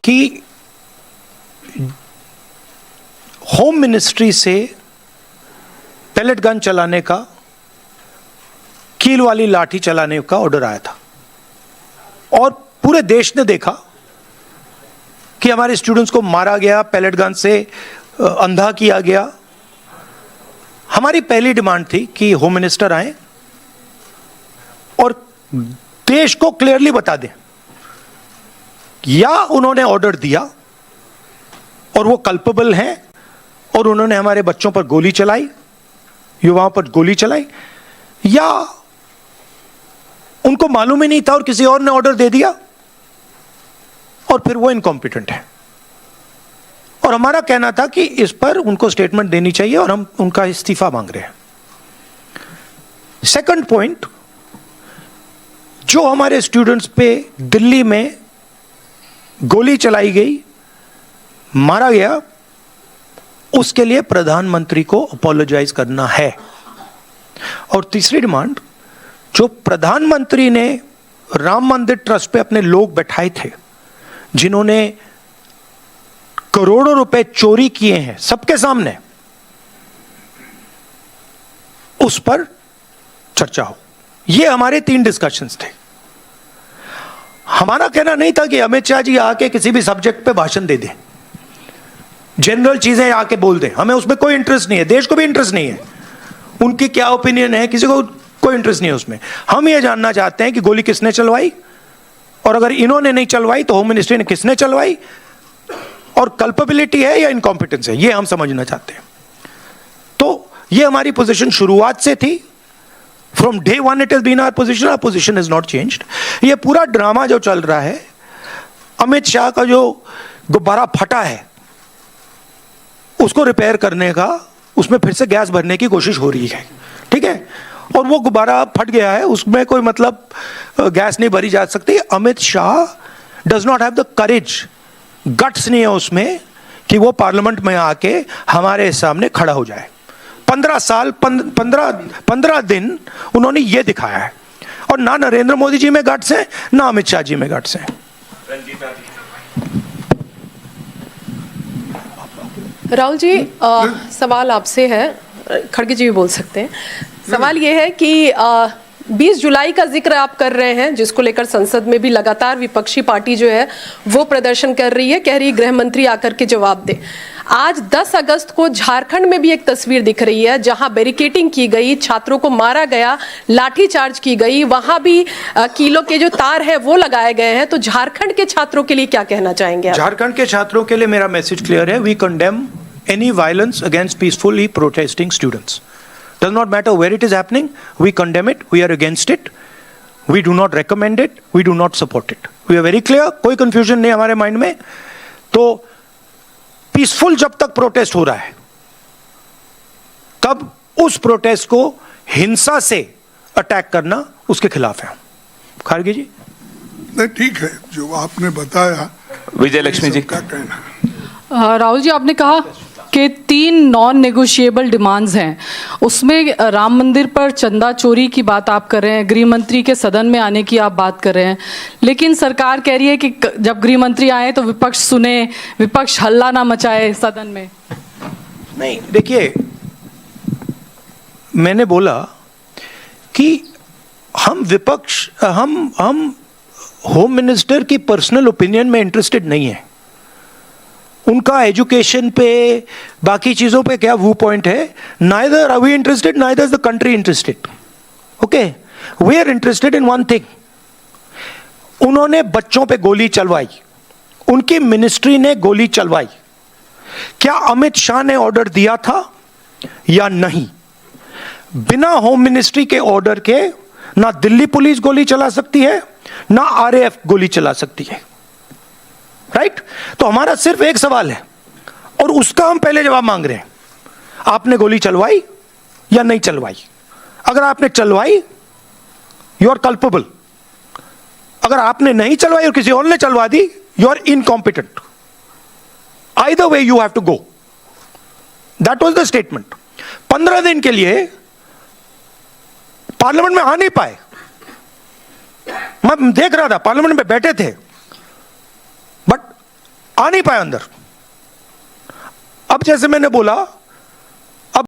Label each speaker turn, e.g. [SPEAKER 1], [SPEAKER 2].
[SPEAKER 1] कि home ministry से pellet gun चलाने का, कील वाली लाठी चलाने का ऑर्डर आया था और पूरे देश ने देखा कि हमारे स्टूडेंट्स को मारा गया, पैलेट गन से अंधा किया गया। हमारी पहली डिमांड थी कि होम मिनिस्टर आए और देश को क्लियरली बता दें या उन्होंने ऑर्डर दिया और वो कल्पेबल हैं और उन्होंने हमारे बच्चों पर गोली चलाई, युवाओं पर गोली चलाई, या उनको मालूम ही नहीं था और किसी और ने ऑर्डर दे दिया और फिर वो इनकॉम्पिटेंट है। और हमारा कहना था कि इस पर उनको स्टेटमेंट देनी चाहिए और हम उनका इस्तीफा मांग रहे हैं। सेकंड पॉइंट, जो हमारे स्टूडेंट्स पे दिल्ली में गोली चलाई गई, मारा गया, उसके लिए प्रधानमंत्री को अपोलोजाइज करना है। और तीसरी डिमांड, जो प्रधानमंत्री ने राम मंदिर ट्रस्ट पे अपने लोग बैठाए थे जिन्होंने करोड़ों रुपए चोरी किए हैं सबके सामने, उस पर चर्चा हो। ये हमारे 3 डिस्कशंस थे। हमारा कहना नहीं था कि अमित शाह जी आके किसी भी सब्जेक्ट पे भाषण दे दें, जनरल चीजें आके बोल दें, हमें उसमें कोई इंटरेस्ट नहीं है, देश को भी इंटरेस्ट नहीं है, उनकी क्या ओपिनियन है किसी को कोई इंटरेस्ट नहीं है उसमें। हम ये जानना चाहते हैं कि गोली किसने चलवाई, और अगर इन्होंने नहीं चलवाई तो होम मिनिस्ट्री ने किसने चलवाई, और कल्पेबिलिटी है या इनकॉम्पिटेंस है, ये हम समझना चाहते हैं। तो ये हमारी पोजीशन शुरुआत से थी। From day one it is been our position, our position is not changed. ये पूरा ड्रामा जो चल रहा है, अमित शाह का जो गुब्बारा फटा है उसको रिपेयर करने का, उसमें फिर से गैस भरने की कोशिश हो रही है, ठीक है, और वो गुब्बारा फट गया है, उसमें कोई मतलब गैस नहीं भरी जा सकती। Amit Shah does not have the courage, guts नहीं है उसमें कि वो पार्लियामेंट में आके हमारे सामने खड़ा हो जाए। 15 दिन उन्होंने ये दिखाया है, और ना नरेंद्र मोदी जी में गट्स है ना अमित शाह जी में गट्स है।
[SPEAKER 2] राहुल जी, सवाल आपसे है, खड़गे जी भी बोल सकते हैं। सवाल ये है कि 20 जुलाई का जिक्र आप कर रहे हैं, जिसको लेकर संसद में भी लगातार विपक्षी पार्टी जो है वो प्रदर्शन कर रही है, कह रही है गृह मंत्री आकर के जवाब दे। आज 10 अगस्त को झारखंड में भी एक तस्वीर दिख रही है जहां बैरिकेडिंग की गई, छात्रों को मारा गया, लाठीचार्ज की गई, वहां भी कीलों के जो तार है वो लगाए गए हैं। तो झारखंड के छात्रों के लिए क्या कहना चाहेंगे आप?
[SPEAKER 1] झारखंड के छात्रों के लिए मेरा मैसेज क्लियर है। We condemn any violence against peacefully protesting students. Does not matter where it is happening, we condemn it, we are against it, we do not recommend it, we do not support it. We are very clear, कोई confusion नहीं हमारे mind में। तो peaceful जब तक protest हो रहा है, तब उस प्रोटेस्ट को हिंसा से अटैक करना उसके खिलाफ है। खारगे जी,
[SPEAKER 3] नहीं ठीक है जो आपने बताया।
[SPEAKER 4] विजय लक्ष्मी जी
[SPEAKER 3] का कहना।
[SPEAKER 5] राहुल जी, आपने कहा कि 3 नॉन नेगोशिएबल डिमांड्स हैं, उसमें राम मंदिर पर चंदा चोरी की बात आप कर रहे हैं, गृह मंत्री के सदन में आने की आप बात कर रहे हैं, लेकिन सरकार कह रही है कि जब गृह मंत्री आए तो विपक्ष सुने, विपक्ष हल्ला ना मचाए सदन में।
[SPEAKER 1] नहीं, देखिए, मैंने बोला कि हम विपक्ष, हम होम मिनिस्टर की पर्सनल ओपिनियन में इंटरेस्टेड नहीं है। उनका एजुकेशन पे, बाकी चीजों पे क्या व्यू पॉइंट है, neither are we interested, neither is the country interested. Okay, we are interested in one thing. उन्होंने बच्चों पे गोली चलवाई, उनकी मिनिस्ट्री ने गोली चलवाई, क्या अमित शाह ने ऑर्डर दिया था या नहीं? बिना होम मिनिस्ट्री के ऑर्डर के ना दिल्ली पुलिस गोली चला सकती है, ना आरएएफ गोली चला सकती है, राइट? तो हमारा सिर्फ एक सवाल है और उसका हम पहले जवाब मांग रहे हैं। आपने गोली चलवाई या नहीं चलवाई? अगर आपने चलवाई, यू आर कल्पेबल। अगर आपने नहीं चलवाई और किसी और ने चलवा दी, you are incompetent. Either way you have to go. That was the statement. 15 दिन के लिए पार्लियामेंट में आ नहीं पाए। मैं देख रहा था, पार्लियामेंट में बैठे थे, बट आ नहीं पाए अंदर। अब जैसे मैंने बोला